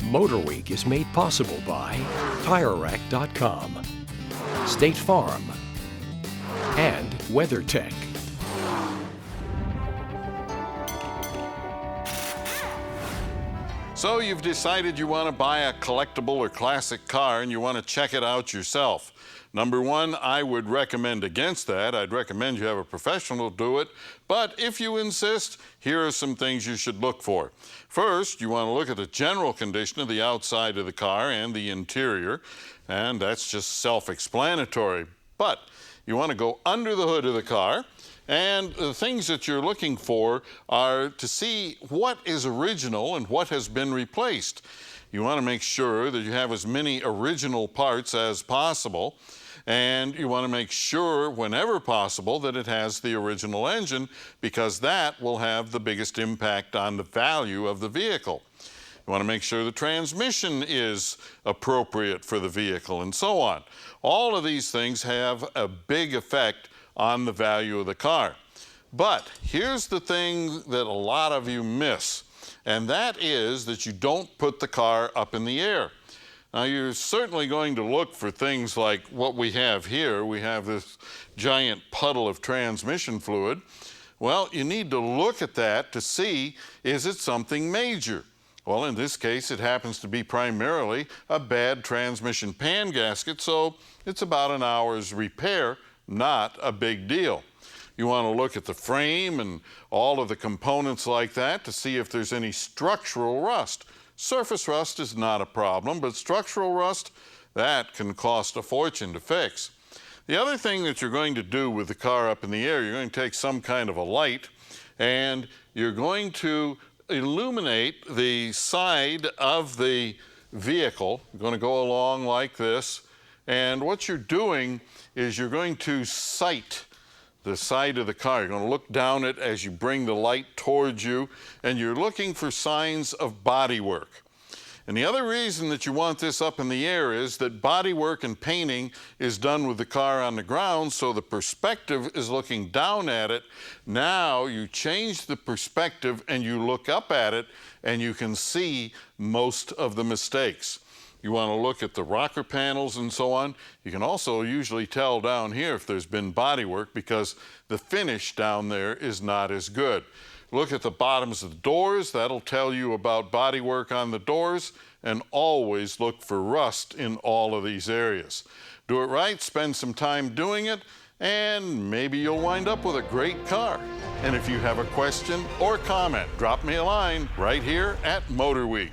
MotorWeek is made possible by TireRack.com, State Farm, and WeatherTech. So you've decided you want to buy a collectible or classic car and you want to check it out yourself. Number one, I would recommend against that. I'd recommend you have a professional do it. But if you insist, here are some things you should look for. First, you want to look at the general condition of the outside of the car and the interior, and that's just self-explanatory. But you want to go under the hood of the car, and the things that you're looking for are to see what is original and what has been replaced. You want to make sure that you have as many original parts as possible, and you want to make sure whenever possible that it has the original engine, because that will have the biggest impact on the value of the vehicle. You want to make sure the transmission is appropriate for the vehicle, and so on. All of these things have a big effect on the value of the car. But here's the thing that a lot of you miss, and that is that you don't put the car up in the air. Now, you're certainly going to look for things like what we have here. We have this giant puddle of transmission fluid. Well, you need to look at that to see, is it something major? Well, in this case, it happens to be primarily a bad transmission pan gasket, so it's about an hour's repair, not a big deal. You want to look at the frame and all of the components like that to see if there's any structural rust. Surface rust is not a problem, but structural rust, that can cost a fortune to fix. The other thing that you're going to do with the car up in the air, you're going to take some kind of a light and you're going to illuminate the side of the vehicle. You're going to go along like this, and what you're doing is you're going to sight the side of the car. You're going to look down it as you bring the light towards you, and you're looking for signs of body work. And the other reason that you want this up in the air is that body work and painting is done with the car on the ground, so the perspective is looking down at it. Now you change the perspective and you look up at it, and you can see most of the mistakes. You want to look at the rocker panels and so on. You can also usually tell down here if there's been body work, because the finish down there is not as good. Look at the bottoms of the doors. That'll tell you about body work on the doors, and always look for rust in all of these areas. Do it right, spend some time doing it, and maybe you'll wind up with a great car. And if you have a question or comment, drop me a line right here at MotorWeek.